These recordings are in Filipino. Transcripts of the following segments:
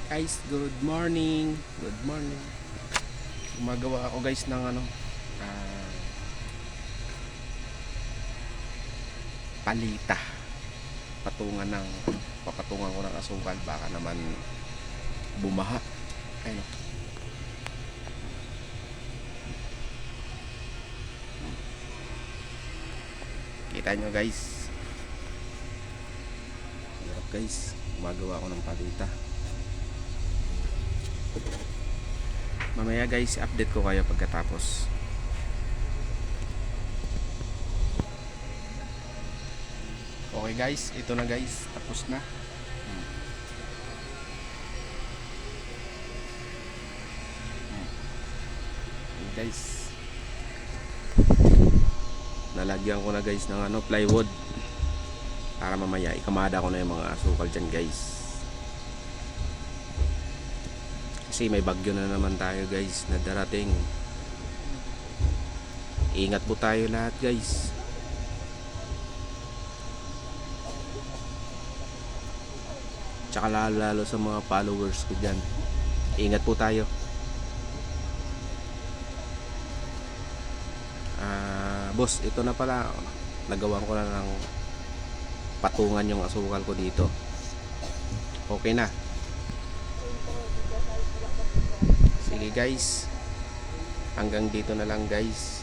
Guys, good morning. Good morning. Gumagawa ako guys ng palita. Papatungan ko ng asukal, baka naman bumaha. Ayun. Kita nyo guys. Hirap guys. Gumagawa ako ng palita. Mamaya guys, update ko kayo pagkatapos. Okay guys, ito na guys, tapos na. Okay guys, nalagyan ko na guys ng plywood para mamaya ikamada ko na yung mga asukal dyan guys. Kasi may bagyo na naman tayo guys na darating. Ingat po tayo lahat guys. Tsaka lalo sa mga followers ko dyan, ingat po tayo. Boss, ito na pala, nagawan ko na ng patungan yung asukal ko dito. Okay na. Sige guys, hanggang dito na lang guys.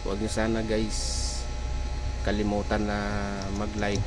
Huwag nyo sana guys kalimutan na mag-like